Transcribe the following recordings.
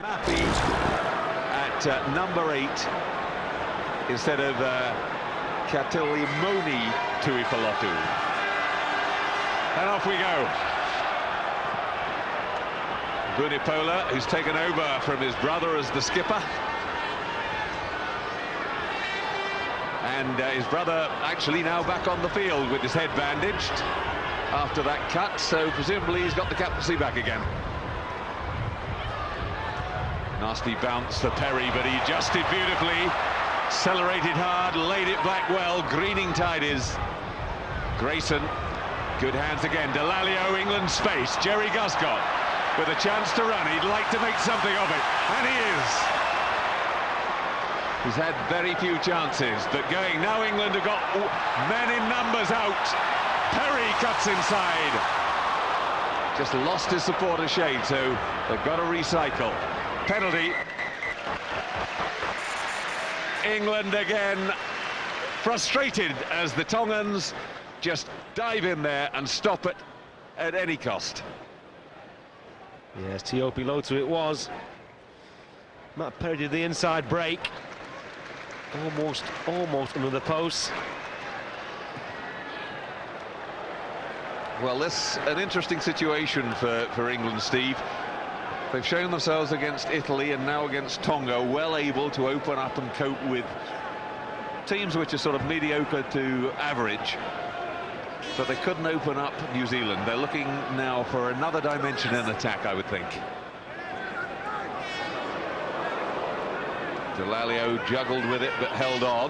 Happy at number 8 instead of Katilimoni Tuipulotu. And off we go. Vunipola, who's taken over from his brother as the skipper. And his brother actually now back on the field with his head bandaged after that cut, so presumably he's got the captaincy back again. Nasty bounce for Perry, but he adjusted beautifully, accelerated hard, laid it back well. Greening tide is. Grayson, good hands again. Delalio, England space. Jerry Guscott with a chance to run. He'd like to make something of it, and he is. He's had very few chances, but going. Now England have got men in numbers out. Perry cuts inside. Just lost his supporter shade, so they've got to recycle. Penalty. England again frustrated as the Tongans just dive in there and stop it at any cost. Yes, Tuipulotu it was. Matt Perry did the inside break. Almost under the post. Well, this an interesting situation for England, Steve. They've shown themselves against Italy and now against Tonga, well able to open up and cope with teams which are sort of mediocre to average. But they couldn't open up New Zealand. They're looking now for another dimension in attack, I would think. Delalio juggled with it but held on.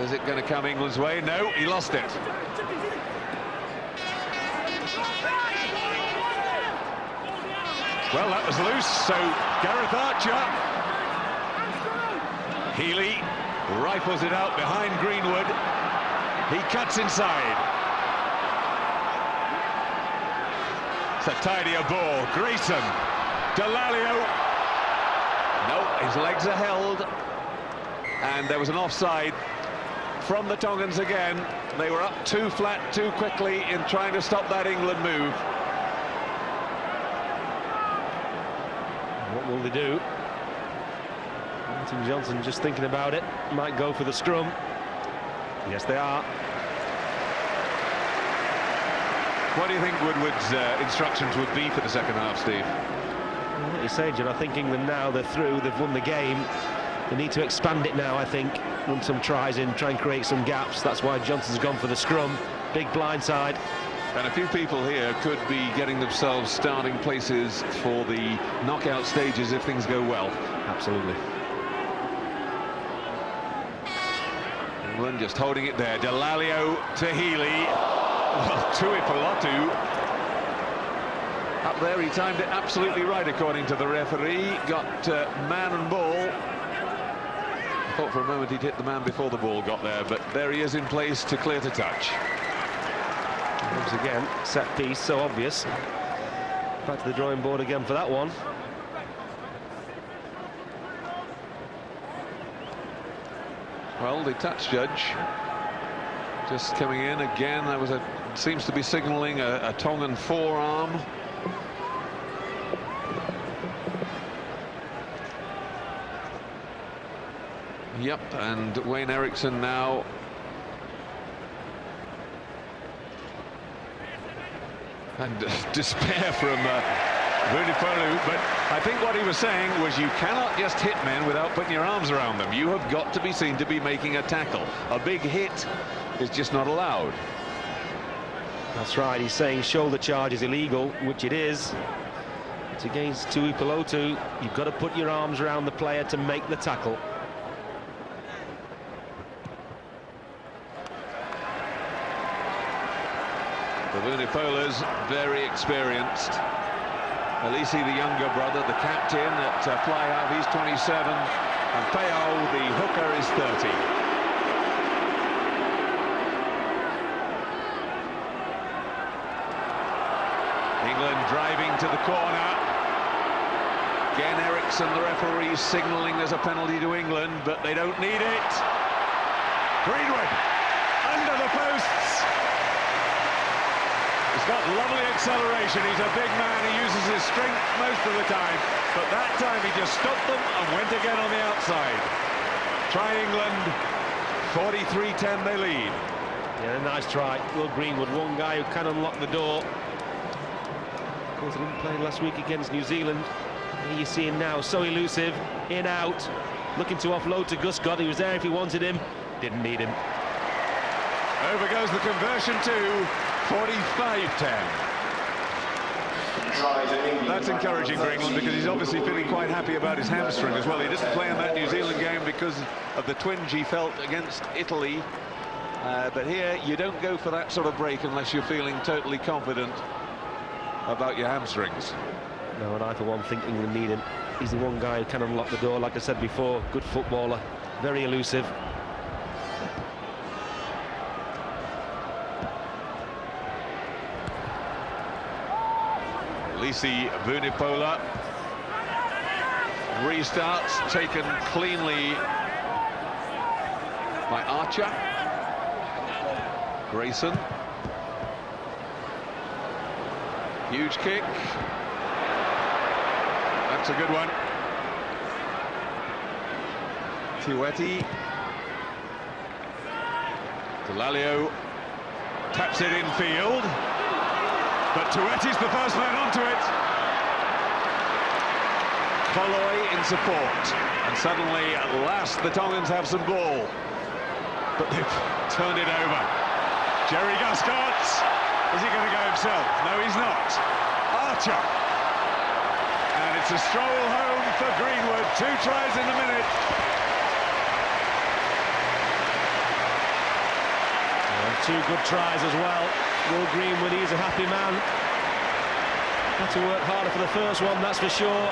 Is it going to come England's way? No, he lost it. Well, that was loose, so Gareth Archer. Healy rifles it out behind Greenwood. He cuts inside. It's a tidier ball. Grayson. Delalio. No, his legs are held. And there was an offside from the Tongans again. They were up too flat too quickly in trying to stop that England move. What will they do? Martin Johnson just thinking about it. Might go for the scrum. Yes, they are. What do you think Woodward's instructions would be for the second half, Steve? Well, what you say, John, I think England now, they're through, they've won the game. They need to expand it now, I think. Run some tries in, try and create some gaps. That's why Johnson's gone for the scrum. Big blindside. And a few people here could be getting themselves starting places for the knockout stages if things go well. Absolutely. England just holding it there. Delalio to Healy. Well, Tuipulotu up there, he timed it absolutely right according to the referee. Got man and ball. I thought for a moment he'd hit the man before the ball got there, but there he is in place to clear to touch. Once again, set piece, so obvious. Back to the drawing board again for that one. Well, the touch judge just coming in again. That was seems to be signalling a Tongan forearm. Yep, and Wayne Eriksson now. And despair from Vunipola, but I think what he was saying was you cannot just hit men without putting your arms around them. You have got to be seen to be making a tackle. A big hit is just not allowed. That's right, he's saying shoulder charge is illegal, which it is. It's against Tuipulotu. You've got to put your arms around the player to make the tackle. The Vunipola's very experienced. Alisi, the younger brother, the captain at fly half, he's 27, and Peo, the hooker, is 30. England driving to the corner. Again, Eriksson, the referee, signalling there's a penalty to England, but they don't need it. Greenwood under the posts. He's got lovely acceleration. He's a big man. He uses his strength most of the time. But that time he just stopped them and went again on the outside. Try England. 43-10 they lead. Yeah, a nice try. Will Greenwood, one guy who can unlock the door. Of course, he didn't play last week against New Zealand. Here you see him now, so elusive, in, out, looking to offload to Guscott. He was there if he wanted him, didn't need him. Over goes the conversion to 45-10. That's encouraging for England, because he's obviously feeling quite happy about his hamstring as well. He didn't play in that New Zealand game because of the twinge he felt against Italy. But here, you don't go for that sort of break unless you're feeling totally confident about your hamstrings. No, and I for one think England need him. He's the one guy who can unlock the door, like I said before. Good footballer, very elusive. Lisi Vunipola restarts, taken cleanly by Archer. Grayson. Huge kick. That's a good one. Tueti. Delalio taps it in field. But Tueti's the first man onto it. Colloy in support. And suddenly, at last, the Tongans have some ball. But they've turned it over. Jerry Guscott. Is he going to go himself? No, he's not. Archer. And it's a stroll home for Greenwood. 2 tries in a minute. And 2 good tries as well. Will Greenwood, he's a happy man. Had to work harder for the first one, that's for sure.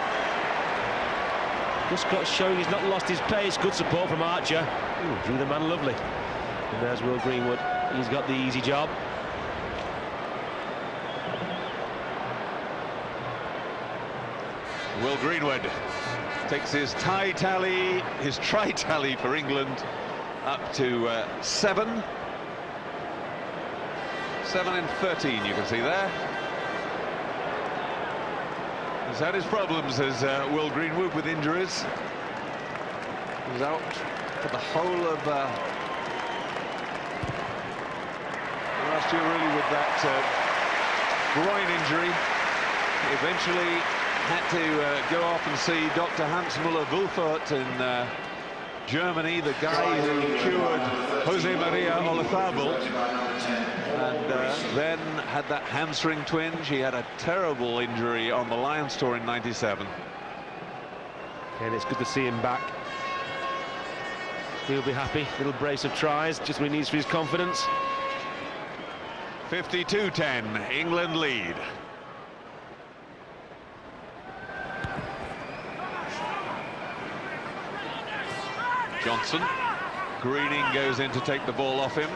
Guscott's showing he's not lost his pace. Good support from Archer. Ooh, drew the man lovely. And there's Will Greenwood. He's got the easy job. Will Greenwood takes his try tally for England up to 7. 7 in 13, you can see there. He's had his problems, as Will Greenwood, with injuries. He's out for the whole of last year, really, with that groin injury. He eventually had to go off and see Dr. Hans Müller-Wülfert in Germany, the guy who cured Jose Maria Olazabal, and then had that hamstring twinge. He had a terrible injury on the Lions Tour in '97. And it's good to see him back. He'll be happy. Little brace of tries, just what he needs for his confidence. 52-10, England lead. Johnson. Greening goes in to take the ball off him.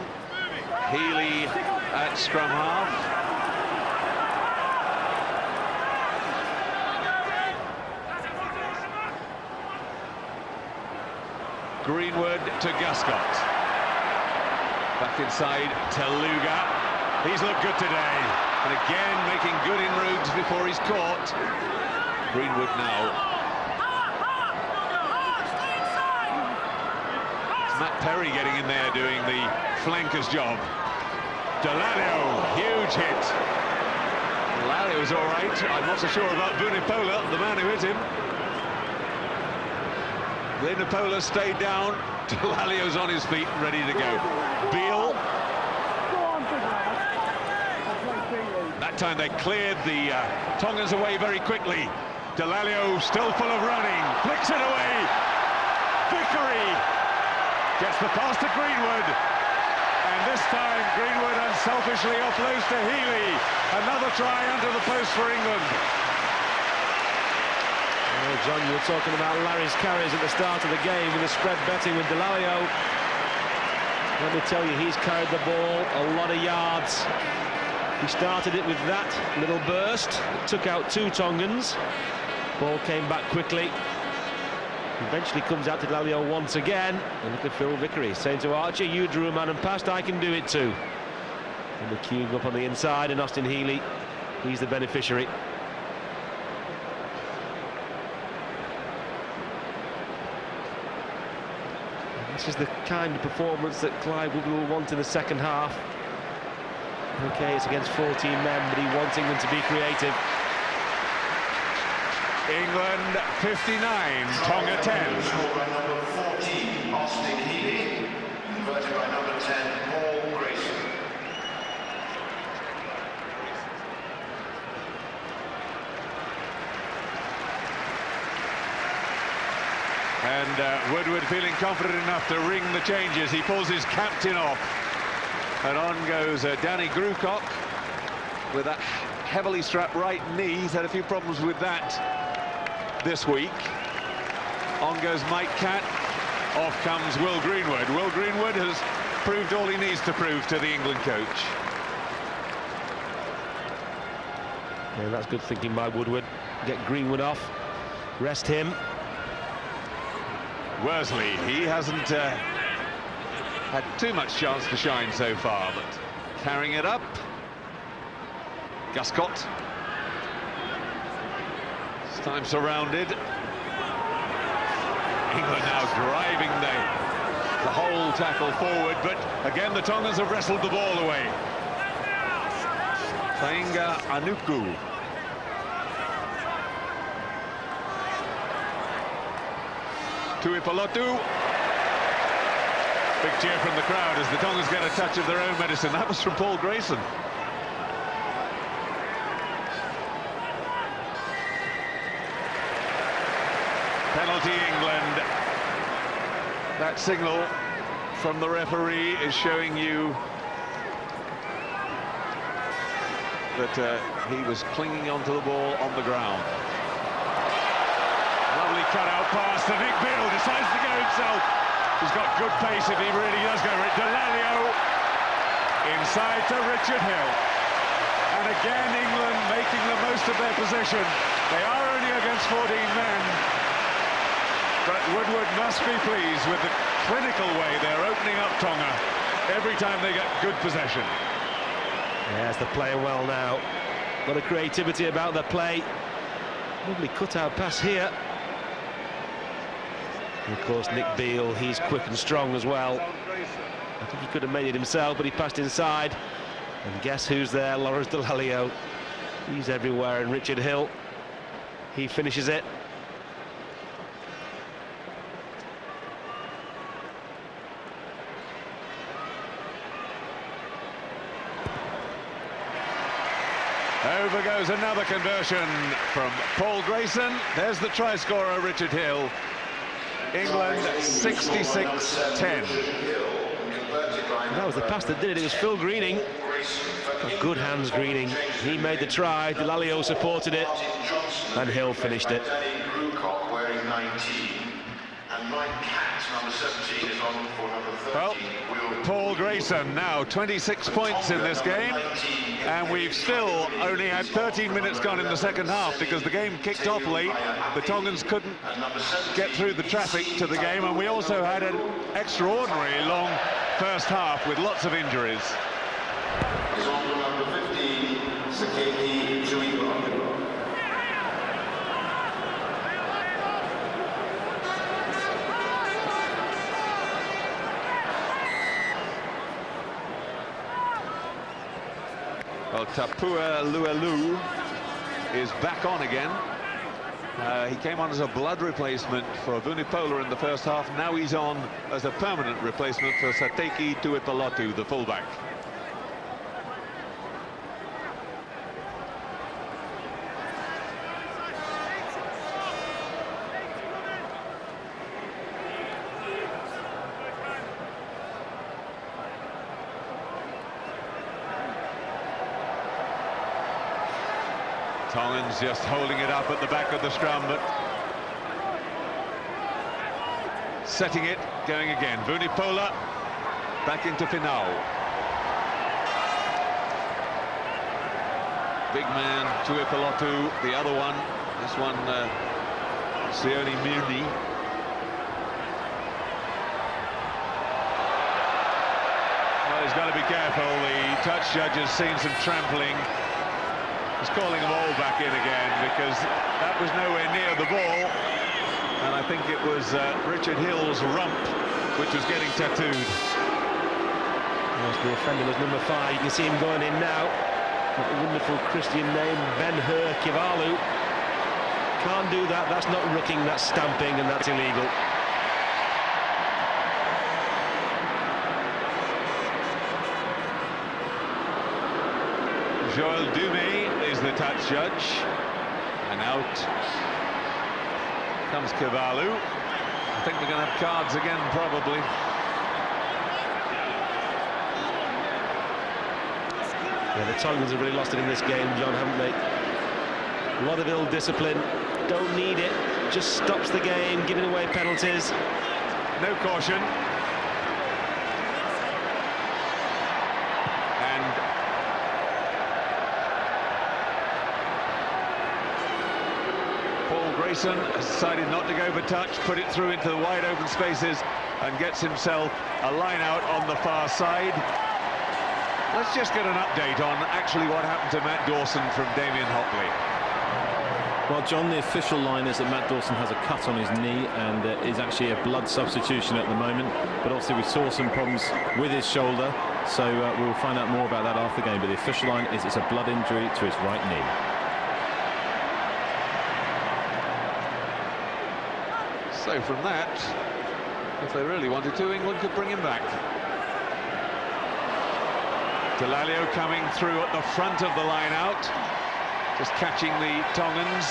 Healy at scrum half. Greenwood to Guscott. Back inside Teluga. He's looked good today. And again making good inroads before he's caught. Greenwood now. Matt Perry getting in there doing the flanker's job. Delalio, huge hit. Delalio's all right. I'm not so sure about Vunipola, the man who hit him. Vunipola stayed down. Delalio's on his feet, ready to go. Beale. That time they cleared the Tongans away very quickly. Delalio still full of running. Flicks it away. Vickery gets the pass to Greenwood, and this time Greenwood unselfishly offloads to Healy. Another try under the post for England. Oh, John, you were talking about Larry's carries at the start of the game with the spread betting with Delalio. Let me tell you, he's carried the ball a lot of yards. He started it with that little burst, it took out 2 Tongans. Ball came back quickly. Eventually comes out to Delalio once again, and look at Phil Vickery saying to Archer, you drew a man and passed, I can do it too. And the queuing up on the inside, and Austin Healey, he's the beneficiary. And this is the kind of performance that Clive will want in the second half. Okay, it's against 14 men, but he wants England to be creative. England 59, Tonga 10. Scored by number 14, Austin Healey, converted by number 10, Paul Grayson. And Woodward feeling confident enough to ring the changes. He pulls his captain off. And on goes Danny Grucock with that heavily strapped right knee. He's had a few problems with that this week. On goes Mike Catt. Off comes Will Greenwood. Will Greenwood has proved all he needs to prove to the England coach. Yeah, that's good thinking by Woodward. Get Greenwood off, rest him. Worsley, he hasn't had too much chance to shine so far, but carrying it up. Guscott. This time surrounded. England now driving the whole tackle forward, but again the Tongans have wrestled the ball away. Tainga Anuku. Tuipulotu. Big cheer from the crowd as the Tongans get a touch of their own medicine. That was from Paul Grayson. Penalty England. That signal from the referee is showing you that he was clinging onto the ball on the ground. Lovely cut-out pass to Nick Beale, decides to go himself. He's got good pace if he really does go. Delalio inside to Richard Hill. And again, England making the most of their possession. They are only against 14 men. But Woodward must be pleased with the clinical way they're opening up Tonga every time they get good possession. Yes, they're playing well now. A lot of creativity about their play. Lovely cut-out pass here. And of course, Nick Beale, he's quick and strong as well. I think he could have made it himself, but he passed inside. And guess who's there? Lawrence Delalio. He's everywhere, and Richard Hill, he finishes it. Over goes another conversion from Paul Grayson. There's the try scorer, Richard Hill. England 66-10. That was the pass that did it. It was Phil Greening. Good hands, Greening. He made the try. Delalio supported it, and Hill finished it. Well, Paul Grayson now 26 points in this game, and we've still only had 13 minutes gone in the second half because the game kicked off late. The Tongans couldn't get through the traffic to the game, and we also had an extraordinarily long first half with lots of injuries. Well, Tapua Luelu is back on again. He came on as a blood replacement for Vunipola in the first half. Now he's on as a permanent replacement for Sateki Tuipulotu, the fullback. Tongans just holding it up at the back of the scrum, but setting it, going again. Vunipola back into Finau. Big man, Tuipulotu, the other one. This one, Sione Muni. Well, he's he's got to be careful. The touch judge has seen some trampling. He's calling them all back in again because that was nowhere near the ball. And I think it was Richard Hill's rump which was getting tattooed. Yes, the offender was number 5. You can see him going in now. That wonderful Christian name, Ben-Hur Kivalu. Can't do that. That's not rucking, that's stamping, and that's illegal. Joel Dumé is the touch judge, and out comes Kivalu. I think we're going to have cards again, probably. Yeah, the Tongans have really lost it in this game, John, haven't they? A lot of ill discipline. Don't need it. Just stops the game, giving away penalties. No caution. And Paul Grayson has decided not to go for touch, put it through into the wide open spaces and gets himself a line out on the far side. Let's just get an update on actually what happened to Matt Dawson from Damien Hopley. Well, John, the official line is that Matt Dawson has a cut on his knee and is actually a blood substitution at the moment. But obviously we saw some problems with his shoulder, so we'll find out more about that after the game. But the official line is it's a blood injury to his right knee. So from that, if they really wanted to, England could bring him back. Delalio coming through at the front of the line out, just catching the Tongans.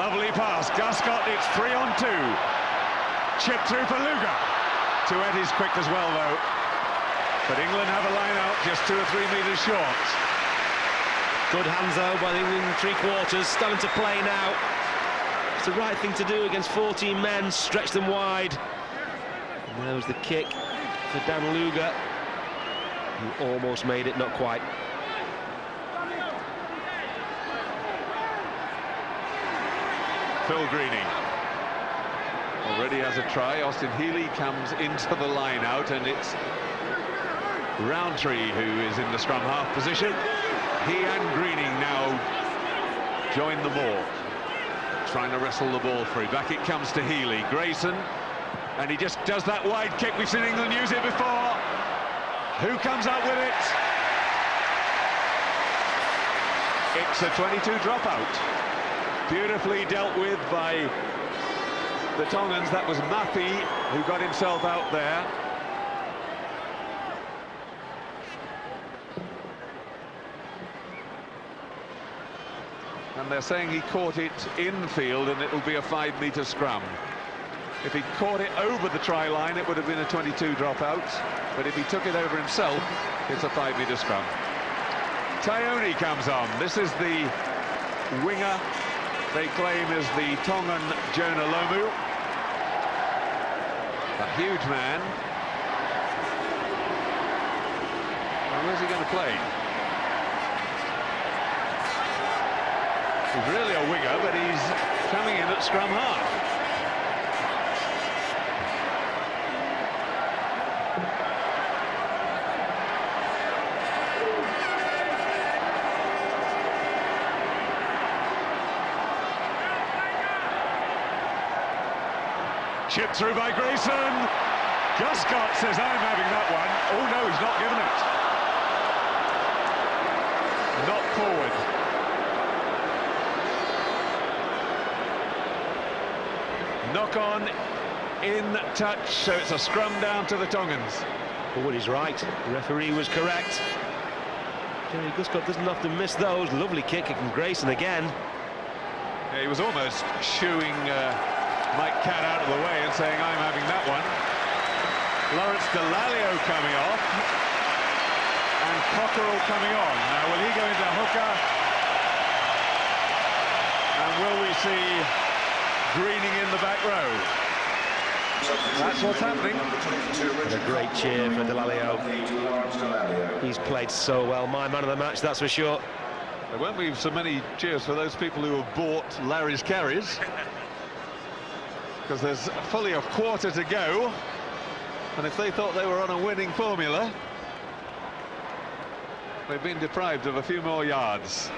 Lovely pass, Guscott, it's 3-on-2. Chip through for Luga. Tuetti's quick as well, though. But England have a line out just 2 or 3 metres short. Good hands, though, by the England three-quarters, starting to play now. It's the right thing to do against 14 men, stretch them wide. And there was the kick for Dan Luga, who almost made it, not quite. Phil Greening already has a try. Austin Healey comes into the line out, and it's Roundtree who is in the scrum half position. He and Greening now join the ball, trying to wrestle the ball through. Back it comes to Healey. Grayson, and he just does that wide kick. We've seen England use it before. Who comes up with it? It's a 22 dropout. Beautifully dealt with by the Tongans. That was Maffey who got himself out there. And they're saying he caught it infield and it will be a 5-metre scrum. If he caught it over the try line, it would have been a 22 dropout. But if he took it over himself, it's a 5-metre scrum. Taione comes on. This is the winger they claim is the Tongan Jonah Lomu. A huge man. Now, where's he going to play? He's really a winger, but he's coming in at scrum half. Chip through by Grayson. Guscott says, I'm having that one. Oh no, he's not given it. Knock forward. Knock on in touch, so it's a scrum down to the Tongans. Forward is right. The referee was correct. Jerry Guscott doesn't often miss those. Lovely kick from Grayson again. Yeah, he was almost shooing Mike Catt out of the way and saying, I'm having that one. Lawrence Delalio coming off. And Cockerell coming on. Now, will he go into hooker? And will we see Greening in the back row? That's what's happening. And a great cheer for Delalio. He's played so well. My man of the match, that's for sure. There won't be so many cheers for those people who have bought Larry's carries, because there's fully a quarter to go, and if they thought they were on a winning formula, They've been deprived of a few more yards.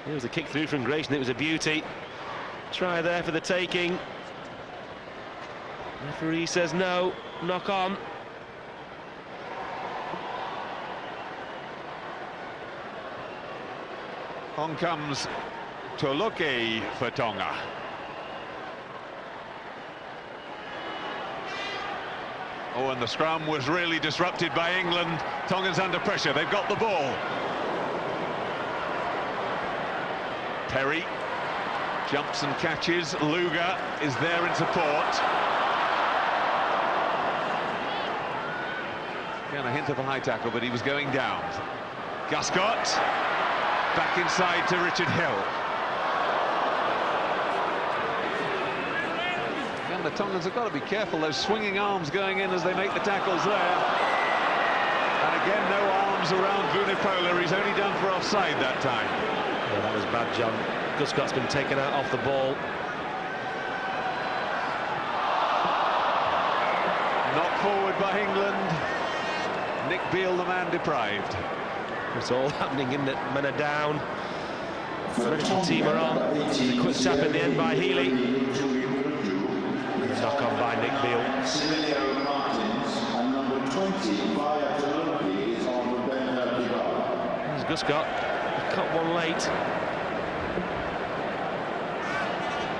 It was a kick through from Grayson. It was a beauty. Try there for the taking. Referee says no. Knock on. On comes Toloke for Tonga. Oh, and the scrum was really disrupted by England. Tongans under pressure. They've got the ball. Perry jumps and catches. Luga is there in support. Again, a hint of a high tackle, but he was going down. Guscott back inside to Richard Hill. Again, the Tongans have got to be careful. Those swinging arms going in as they make the tackles there. And again, no arms around Vunipola. He's only done for offside that time. Yeah, that was bad, John. Guscott's been taken out off the ball. Knocked forward by England. Nick Beale, the man deprived. It's all happening, isn't it? Men are down. The British team are on. There's a quick tap in the end by Healy. Knock on by Nick Beale. There's Guscott. He cut one late.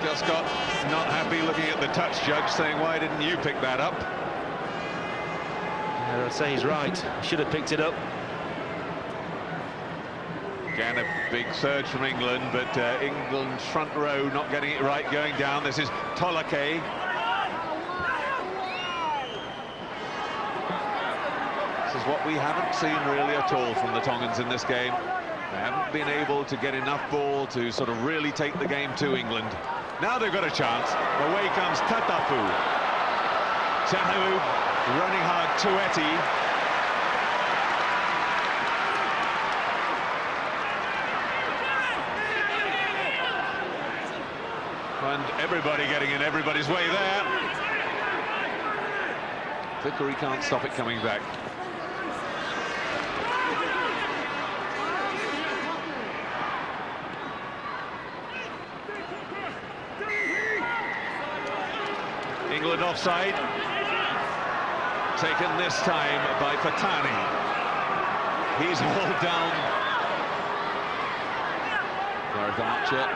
Guscott not happy, looking at the touch judge, saying, why didn't you pick that up? And I'd say he's right. He should have picked it up. Again, a big surge from England, but England's front row not getting it right going down. This is Toloke. This is what we haven't seen really at all from the Tongans in this game. They haven't been able to get enough ball to sort of really take the game to England. Now they've got a chance. Away comes Tatapu. Tahu running hard, Tueti. And everybody getting in everybody's way there. Vickery can't stop it coming back. England offside. Taken this time by Fatani. He's hauled down. Gareth Archer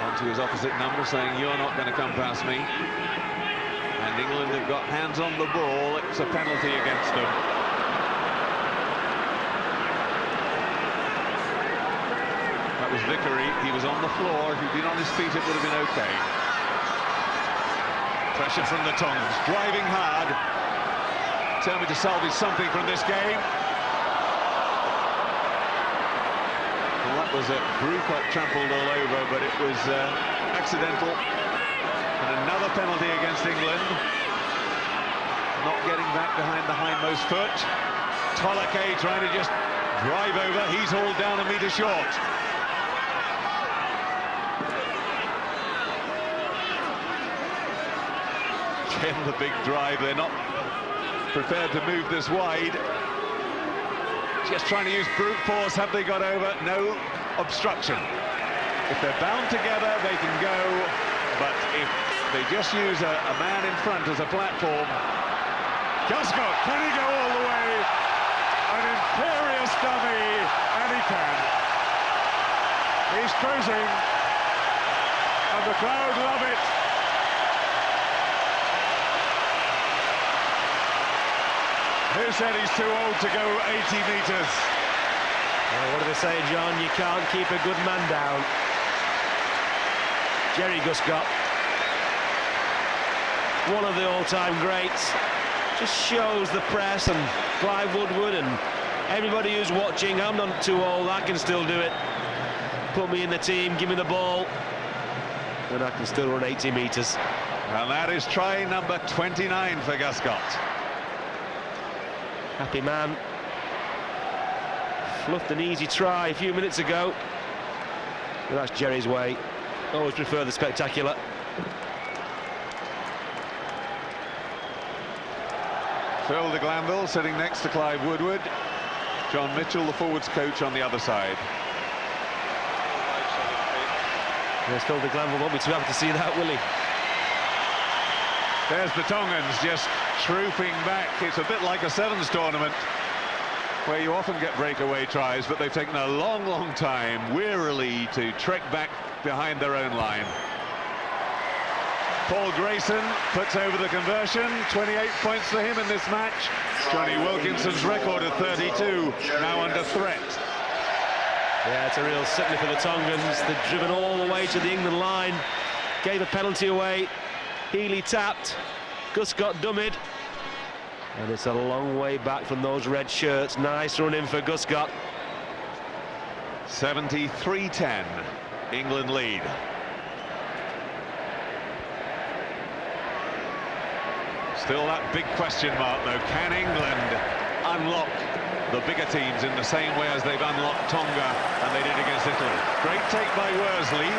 onto his opposite number, saying, you're not going to come past me. And England have got hands on the ball. It's a penalty against them. That was Vickery. He was on the floor. If he'd been on his feet, it would have been okay. Pressure from the Tongans, driving hard. Determined to salvage something from this game. Well, that was a group trampled all over, but it was accidental. And another penalty against England. Not getting back behind the hindmost foot. Toloke trying to just drive over. He's hauled down a metre short. Again, the big drive. They're not prepared to move this wide. Just trying to use brute force. Have they got over? No obstruction. If they're bound together, they can go. But if they just use a man in front as a platform. Guscott, can he go all the way? An imperious dummy, and he can. He's cruising, and the crowd love it. Who said he's too old to go 80 metres? Well, what do they say, John? You can't keep a good man down. Jerry Guscott, one of the all-time greats, just shows the press and Clive Woodward and everybody who's watching, I'm not too old, I can still do it. Put me in the team, give me the ball, and I can still run 80 metres. And that is try number 29 for Guscott. Happy man. Fluffed an easy try a few minutes ago. But that's Jerry's way. Always prefer the spectacular. Phil de Glanville sitting next to Clive Woodward. John Mitchell, the forwards coach, on the other side. Yes, Phil de Glanville won't be too happy to see that, will he? There's the Tongans just trooping back. It's a bit like a sevens tournament where you often get breakaway tries, but they've taken a long, long time, wearily, to trek back behind their own line. Paul Grayson puts over the conversion. 28 points for him in this match. Johnny Wilkinson's record of 32 now under threat. Yeah, it's a real sickener for the Tongans. They've driven all the way to the England line, gave a penalty away. Healy tapped, Gus got dummied, and it's a long way back from those red shirts. Nice run in for Guscott. 73-10, England lead. Still that big question mark, though. Can England unlock the bigger teams in the same way as they've unlocked Tonga and they did against Italy? Great take by Worsley.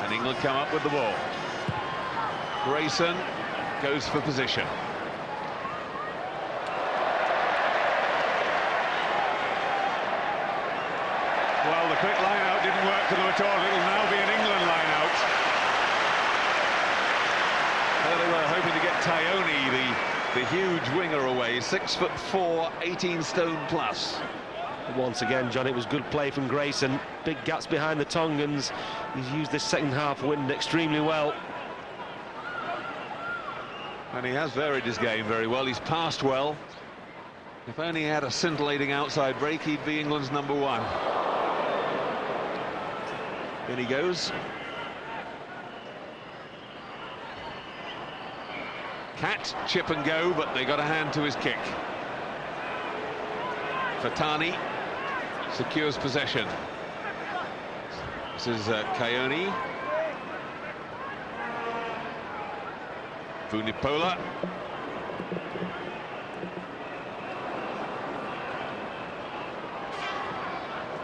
And England come up with the ball. Grayson goes for position. Well, the quick line out didn't work for them at all. It'll now be an England line out. They were hoping to get Tyone, the huge winger, away. 6'4", 18 stone plus. Once again, John, it was good play from Grayson. Big gaps behind the Tongans. He's used this second half wind extremely well. And he has varied his game very well. He's passed well. If only he had a scintillating outside break, he'd be England's number one. In he goes. Cat, chip and go, but they got a hand to his kick. Fatani secures possession. This is Kayoni. Vunipola.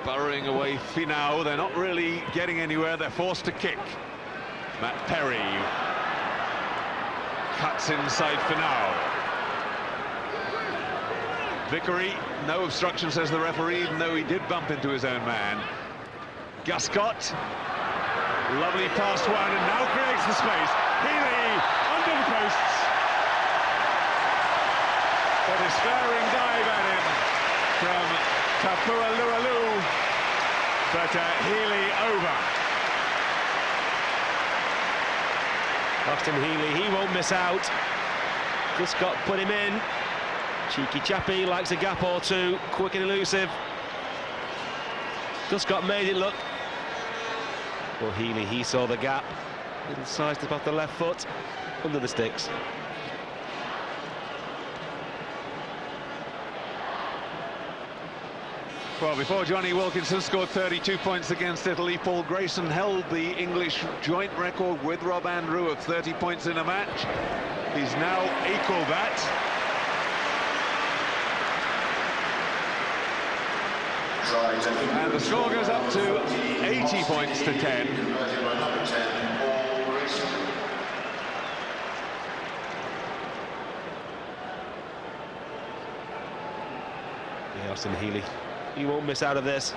Burrowing away Finau. They're not really getting anywhere. They're forced to kick. Matt Perry cuts inside Finau. Vickery, no obstruction, says the referee, even though he did bump into his own man. Guscott, lovely past one, and now creates the space. Healy under the posts. A despairing dive at him from Tapua Lualu, but Healy over. Austin Healy, he won't miss out. Guscott put him in. Cheeky chappy, likes a gap or two, quick and elusive. Guscott made it look. Well, Healy, he saw the gap. Little side step off the left foot, under the sticks. Well, before Johnny Wilkinson scored 32 points against Italy, Paul Grayson held the English joint record with Rob Andrew of 30 points in a match. He's now equalled that. And the score goes up to 80 points to 10. Yeah, Austin Healy, he won't miss out of this.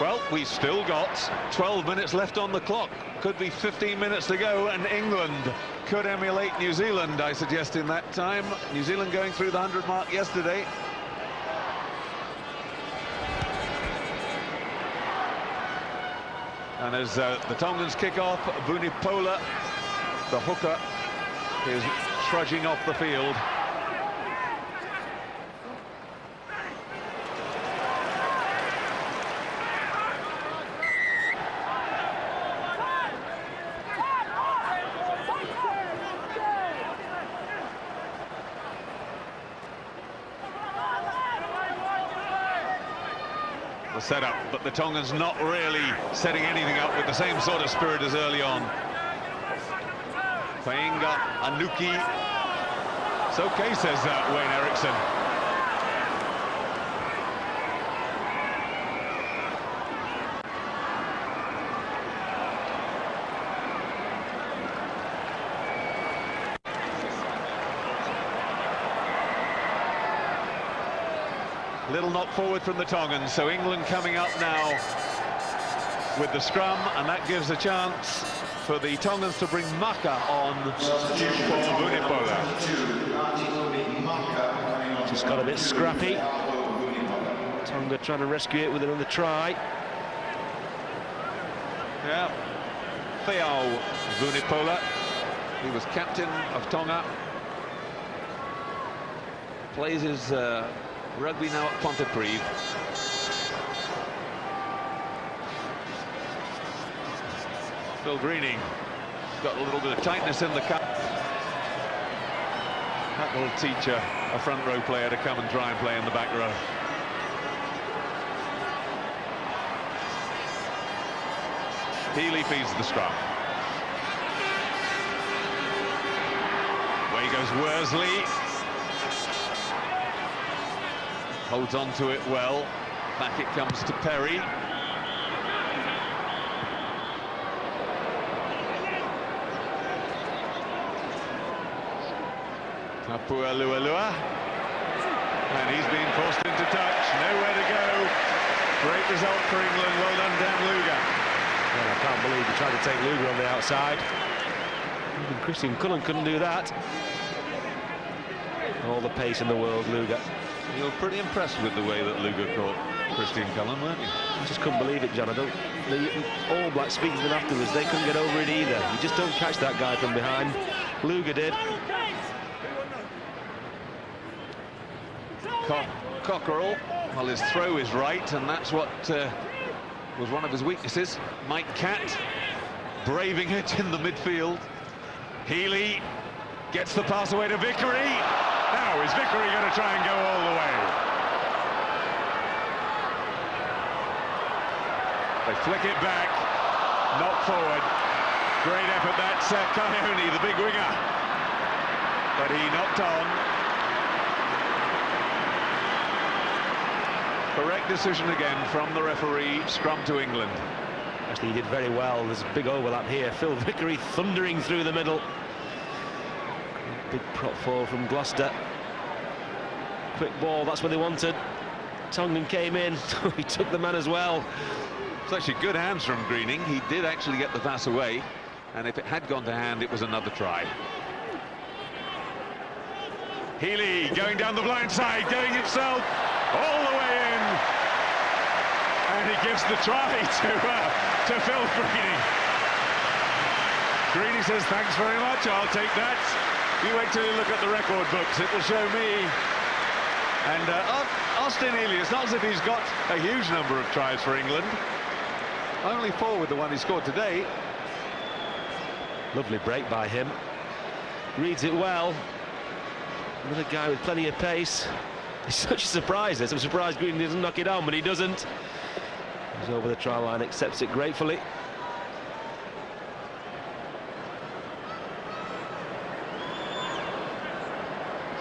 Well, we've still got 12 minutes left on the clock. Could be 15 minutes to go, and England could emulate New Zealand, I suggest, in that time. New Zealand going through the 100 mark yesterday. And as the Tongans kick off, Vunipola, the hooker, is trudging off the field. The setup, but the Tongans not really setting anything up with the same sort of spirit as early on. Fainga, Anuki. It's okay, says Wayne Eriksson. Little knock forward from the Tongans, so England coming up now with the scrum, and that gives a chance for the Tongans to bring Maka on for Vunipola. Just got a bit scrappy. Tonga trying to rescue it with another try. Yeah, Theo Vunipola, he was captain of Tonga. Plays his rugby now at Pontypridd. Phil Greening got a little bit of tightness in the cup. That will teach a front row player to come and try and play in the back row. Healy feeds the scrum. Away goes Worsley. Holds on to it well. Back it comes to Perry. Tapua Lualua. And he's being forced into touch. Nowhere to go. Great result for England. Well done, Dan Luga. Well, I can't believe he tried to take Luga on the outside. Even Christian Cullen couldn't do that. All the pace in the world, Luga. You were pretty impressed with the way that Luga caught Christian Cullen, weren't you? I just couldn't believe it, John. The All Blacks speaking to them afterwards, they couldn't get over it either. You just don't catch that guy from behind. Luga did. Cockerell, well, his throw is right, and that's what was one of his weaknesses. Mike Catt braving it in the midfield. Healy gets the pass away to Vickery. Now, is Vickery going to try and go all the way? They flick it back, knock forward. Great effort, that's Coyote, the big winger. But he knocked on. Correct decision again from the referee, scrum to England. Actually, he did very well. There's a big overlap here. Phil Vickery thundering through the middle. Big prop fall from Gloucester. Quick ball, that's what they wanted. Tongan came in. He took the man as well. It's actually good hands from Greening. He did actually get the pass away, and if it had gone to hand, it was another try. Healy going down the blind side, going himself all the way in, and he gives the try to Phil Greening. Greening says, thanks very much, I'll take that. You wait till you look at the record books, it will show me. And Austin Healy, it's not as if he's got a huge number of tries for England. Only 4 with the one he scored today. Lovely break by him. Reads it well. Another guy with plenty of pace. It's such a surprise, this. I'm surprised Green doesn't knock it on, but he doesn't. He's over the try line, accepts it gratefully.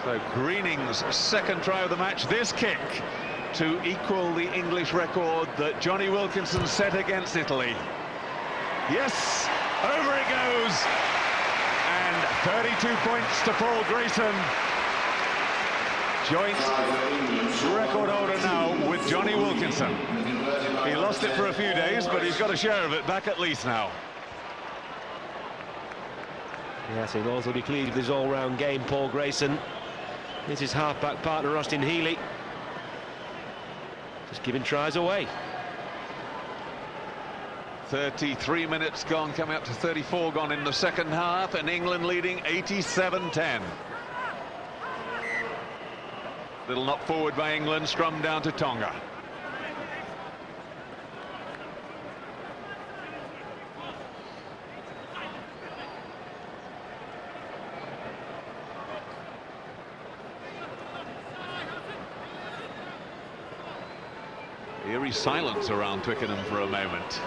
So Greening's second try of the match, this kick to equal the English record that Johnny Wilkinson set against Italy. Yes, over it goes, and 32 points to Paul Grayson. Joint record holder now with Johnny Wilkinson. He lost it for a few days, but he's got a share of it back at least now. Yes, he'll also be pleased with his all-round game, Paul Grayson. Here's his half-back partner, Austin Healy. Just giving tries away. 33 minutes gone, coming up to 34 gone in the second half, and England leading 87-10. Little knock forward by England, scrum down to Tonga. Eerie silence around Twickenham for a moment.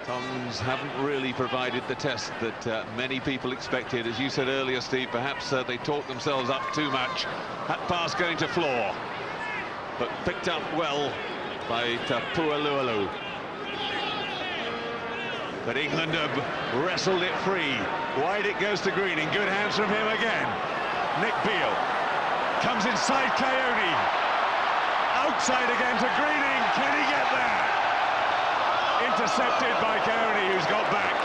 Tongs haven't really provided the test that many people expected. As you said earlier, Steve, perhaps they talked themselves up too much. That pass going to floor, but picked up well by Tapua Lualua. But England have wrestled it free. Wide it goes to Greening. Good hands from him again. Nick Beale comes inside Coyote. Outside again to Greening. Can he get there? Intercepted by Coyote, who's got back.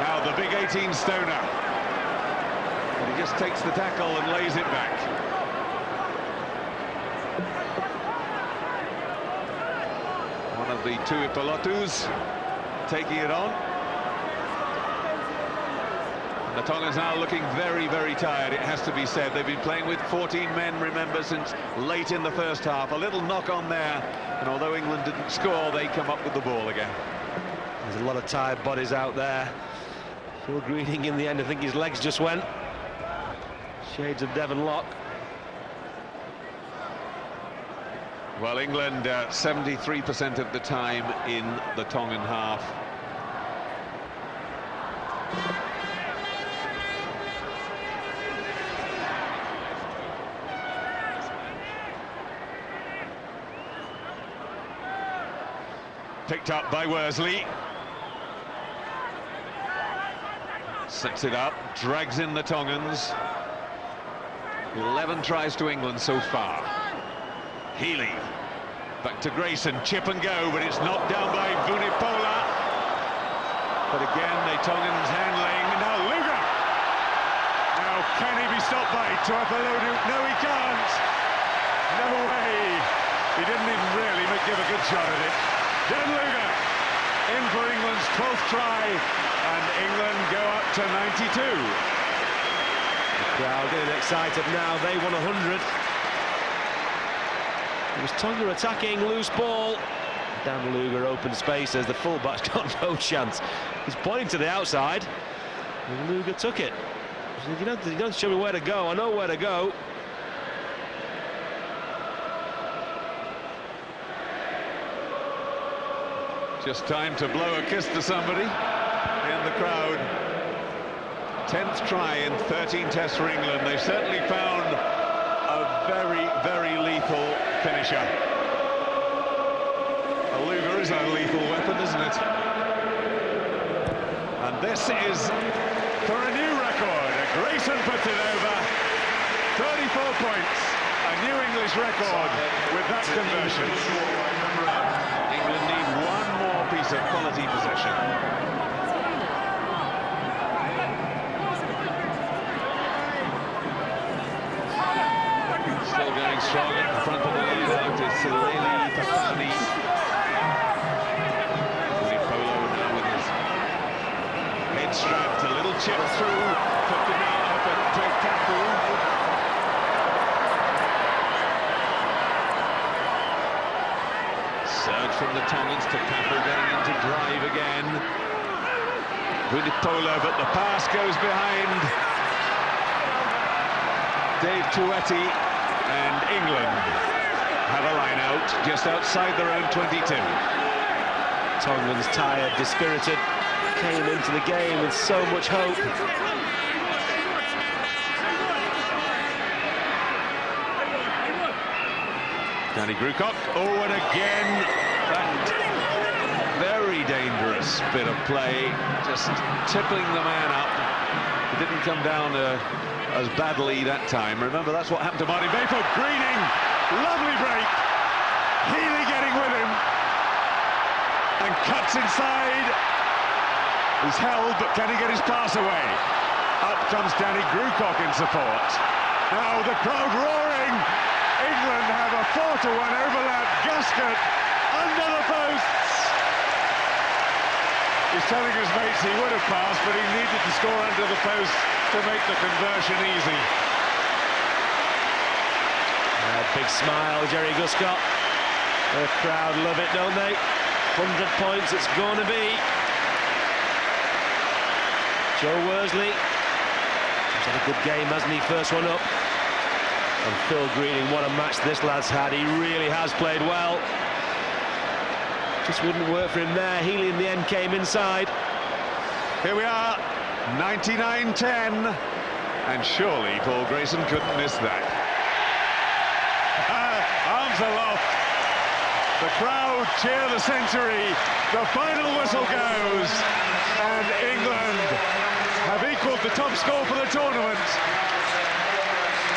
Now the big 18-stoner. But he just takes the tackle and lays it back. One of the two Ipilotus taking it on. And the Tongans now looking very, very tired, it has to be said. They've been playing with 14 men, remember, since late in the first half. A little knock on there, and although England didn't score, they come up with the ball again. There's a lot of tired bodies out there. Phil Greening in the end, I think his legs just went. Shades of Devon Lock. Well, England 73% of the time in the Tongan half. Picked up by Worsley. Sets it up, drags in the Tongans. 11 tries to England so far. Healy, back to Grayson, chip and go, but it's knocked down by Vunipola. But again, the Tongans handling. Now Luga! Now can he be stopped by Tuapolodu? No, he can't! No way! He didn't even really give a good shot at it. Dan Luga in for England's 12th try, and England go up to 92. The crowd getting excited now, they won 100. It was Tonga attacking, loose ball. Dan Luga open space as the fullback's got no chance. He's pointing to the outside, and Luga took it. He said, you don't show me where to go, I know where to go. Just time to blow a kiss to somebody in the crowd. 10th try in 13 tests for England. They've certainly found a very, very lethal finisher. A Luger is a lethal weapon, isn't it? And this is for a new record. Grayson puts it over. 34 points. A new English record with that conversion. England need one more piece of quality possession. Still going strong at the front of the line. It's Sileli Papani. Vunipola now with his head strapped. A little chip through. Took the knee up and Craig Campbell. Surge from the Tongans to Campbell getting into drive again. Vunipola, but the pass goes behind Dave Tueti, and England have a line out just outside their own 22. Tongans tired, dispirited, came into the game with so much hope. Danny Grucock, oh, and again that very dangerous bit of play, just tipping the man up. It didn't come down as badly that time. Remember, that's what happened to Martin Bayfoot. Greening, lovely break. Healy getting with him and cuts inside. He's held, but can he get his pass away? Up comes Danny Grucock in support. Now the crowd roaring. England have a 4-1 overlap. Gasket under the posts. He's telling his mates he would have passed, but he needed to score under the post to make the conversion easy. Big smile, Jerry Guscott. The crowd love it, don't they? 100 points it's going to be. Joe Worsley. He's had a good game, hasn't he? First one up. And Phil Greening, what a match this lad's had. He really has played well. Just wouldn't work for him there. Healy in the end came inside. Here we are, 99-10. And surely Paul Grayson couldn't miss that. Arms aloft. The crowd cheer the century. The final whistle goes. And England have equalled the top score for the tournament.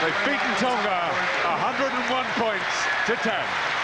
They've beaten Tonga 101 points to 10.